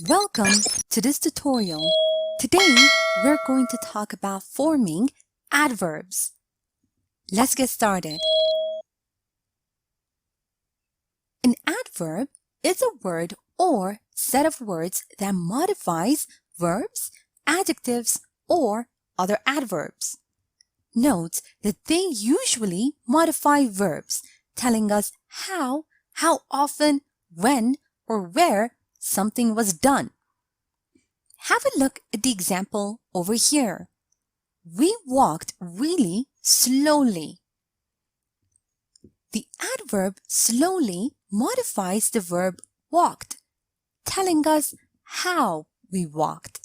Welcome to this tutorial. Today, we're going to talk about forming adverbs. Let's get started. An adverb is a word or set of words that modifies verbs, adjectives, or other adverbs. Note that they usually modify verbs, telling us how often, when, or where something was done. Have a look at the example over here. We walked really slowly. The adverb slowly modifies the verb walked, telling us how we walked.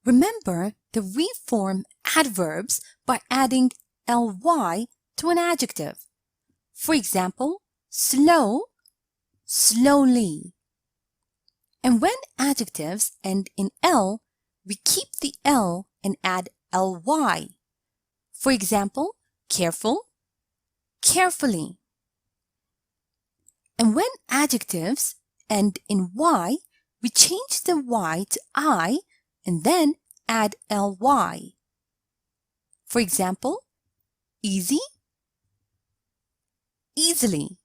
Remember that we form adverbs by adding ly to an adjective. For example, slow, slowly. And when adjectives end in L, we keep the L and add ly. For example, careful, carefully. And when adjectives end in Y, we change the Y to I and then add ly. For example, easy, easily.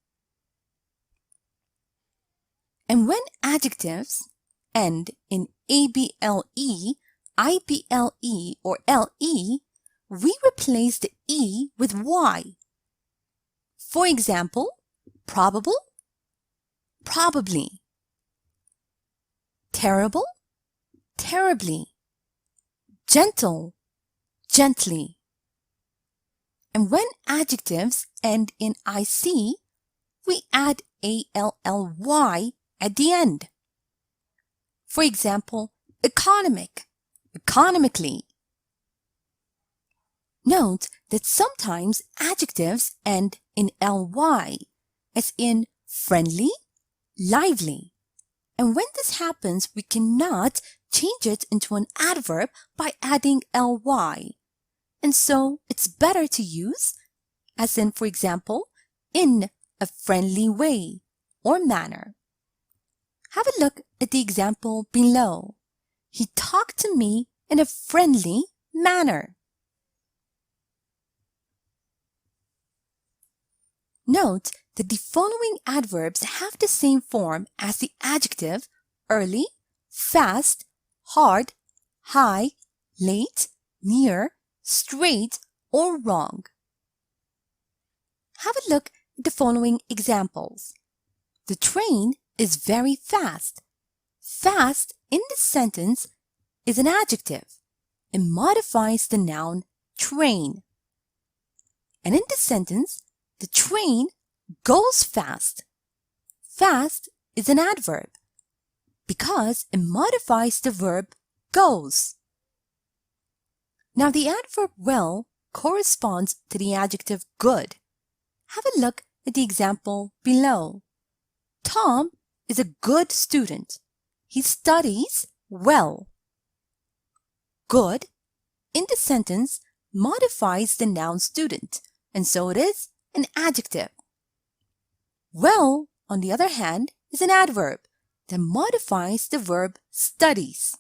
And when adjectives end in able, ible, or le, we replace the e with y. For example, probable, probably. Terrible, terribly. Gentle, gently. And when adjectives end in ic, we add ally at the end. For example, economic, economically. Note that sometimes adjectives end in ly, as in friendly, lively. And when this happens, we cannot change it into an adverb by adding ly. And so it's better to use, as in, for example, in a friendly way or manner. Have a look at the example below. He talked to me in a friendly manner. Note that the following adverbs have the same form as the adjective early, fast, hard, high, late, near, straight, or wrong. Have a look at the following examples. The train is very fast. Fast in this sentence is an adjective. It modifies the noun train. And in this sentence, the train goes fast. Fast is an adverb because it modifies the verb goes. Now the adverb well corresponds to the adjective good. Have a look at the example below. Tom is a good student. He studies well. Good in the sentence modifies the noun student, and so it is an adjective. Well, on the other hand, is an adverb that modifies the verb studies.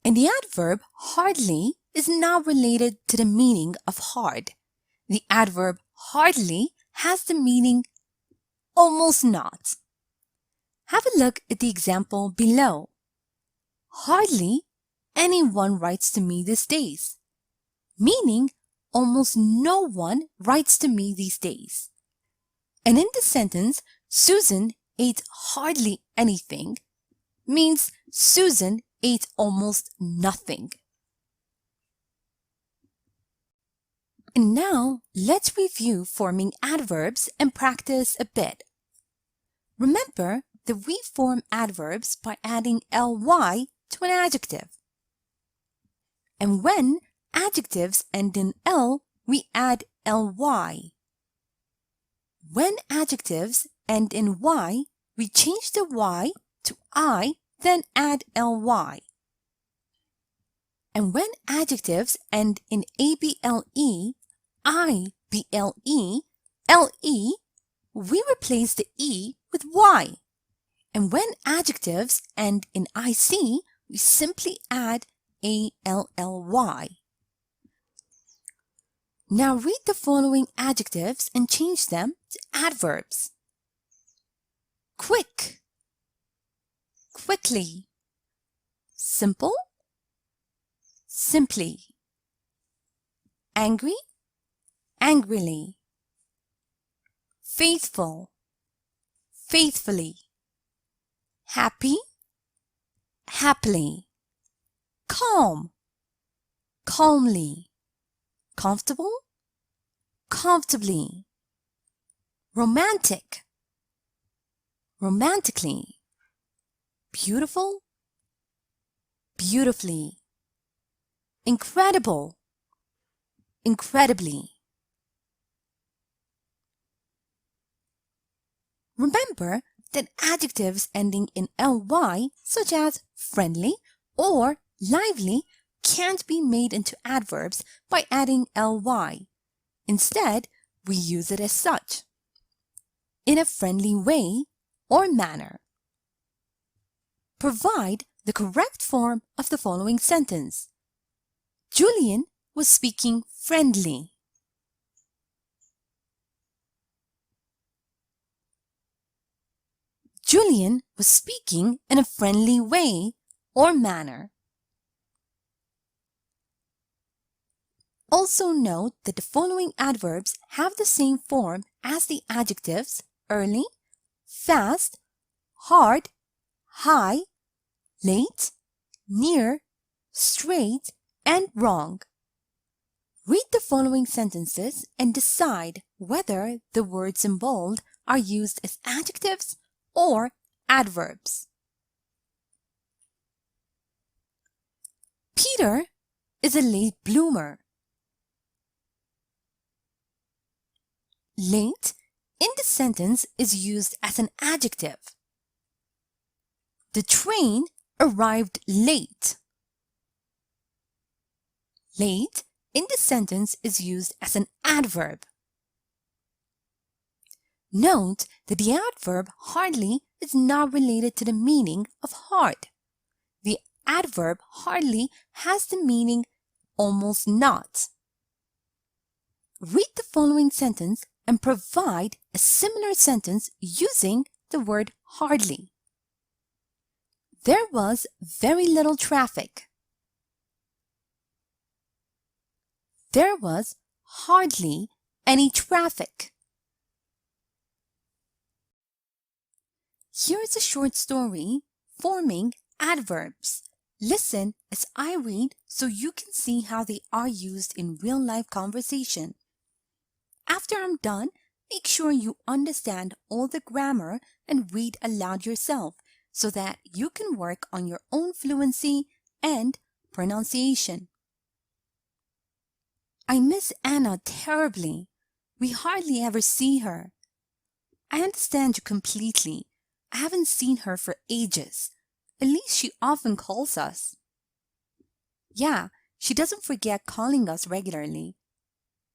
And the adverb hardly is not related to the meaning of hard. The adverb hardly has the meaning almost not. Have a look at the example below. Hardly anyone writes to me these days, meaning almost no one writes to me these days. And in the sentence, Susan ate hardly anything, means Susan ate almost nothing. And now, let's review forming adverbs and practice a bit. Remember that we form adverbs by adding ly to an adjective. And when adjectives end in L, we add ly. When adjectives end in Y, we change the Y to I, then add ly. And when adjectives end in able, the LE, we replace the E with Y. And when adjectives end in IC, we simply add ALLY. Now read the following adjectives and change them to adverbs. Quick, quickly. Simple, simply. Angry, angrily. Faithful, faithfully. Happy, happily. Calm, calmly. Comfortable, comfortably. Romantic, romantically. Beautiful, beautifully. Incredible, incredibly. Remember that adjectives ending in ly, such as friendly or lively, can't be made into adverbs by adding ly. Instead, we use it as such. In a friendly way or manner. Provide the correct form of the following sentence. Julian was speaking friendly. Julian was speaking in a friendly way or manner. Also note that the following adverbs have the same form as the adjectives early, fast, hard, high, late, near, straight, and wrong. Read the following sentences and decide whether the words in bold are used as adjectives or adverbs. Peter is a late bloomer. Late in the sentence is used as an adjective. The train arrived late. Late in the sentence is used as an adverb. Note that the adverb hardly is not related to the meaning of hard. The adverb hardly has the meaning almost not. Read the following sentence and provide a similar sentence using the word hardly. There was very little traffic. There was hardly any traffic. Here is a short story forming adverbs. Listen as I read so you can see how they are used in real-life conversation. After I'm done, make sure you understand all the grammar and read aloud yourself so that you can work on your own fluency and pronunciation. I miss Anna terribly. We hardly ever see her. I understand you completely. I haven't seen her for ages. At least she often calls us. Yeah, she doesn't forget calling us regularly.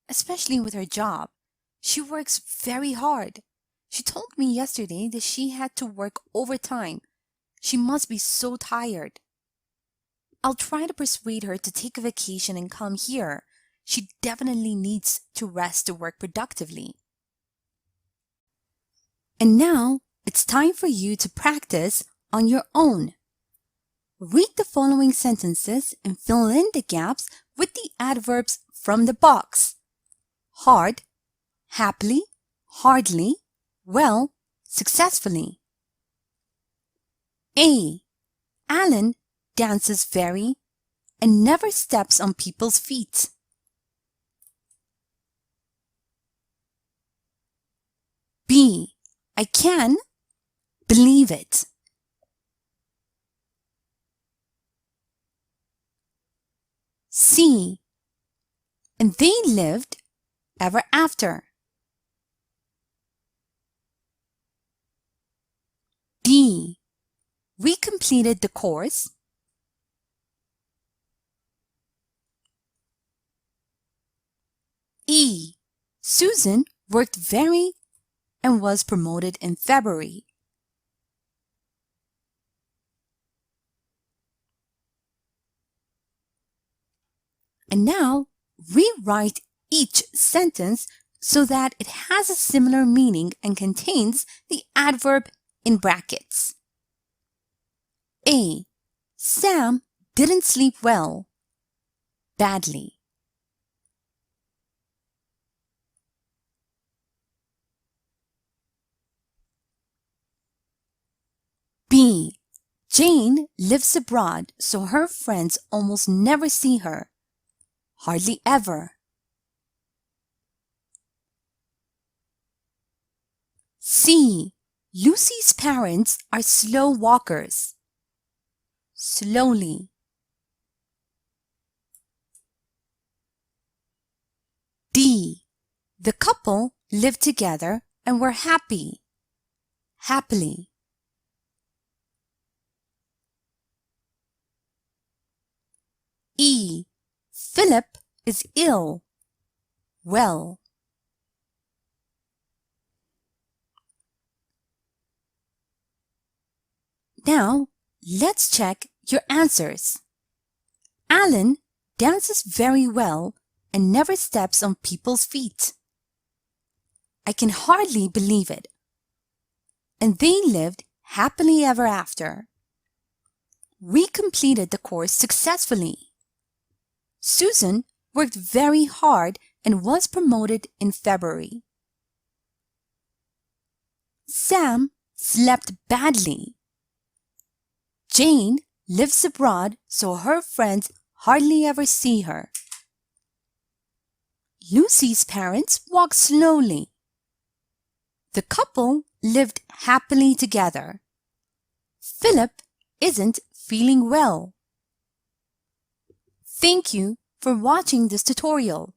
Especially with her job. She works very hard. She told me yesterday that she had to work overtime. She must be so tired. I'll try to persuade her to take a vacation and come here. She definitely needs to rest to work productively. And now it's time for you to practice on your own. Read the following sentences and fill in the gaps with the adverbs from the box. Hard, happily, hardly, well, successfully. A. Alan dances very and never steps on people's feet. B. I can believe it. C. And they lived ever after. D. We completed the course. E. Susan worked very and was promoted in February. And now rewrite each sentence so that it has a similar meaning and contains the adverb in brackets. A. Sam didn't sleep well. Badly. B. Jane lives abroad, so her friends almost never see her. Hardly ever. C. Lucy's parents are slow walkers. Slowly. D. The couple lived together and were happy. Happily. E. Philip is ill. Well. Now, let's check your answers. Alan dances very well and never steps on people's feet. I can hardly believe it. And they lived happily ever after. We completed the course successfully. Susan worked very hard and was promoted in February. Sam slept badly. Jane lives abroad, so her friends hardly ever see her. Lucy's parents walk slowly. The couple lived happily together. Philip isn't feeling well. Thank you for watching this tutorial.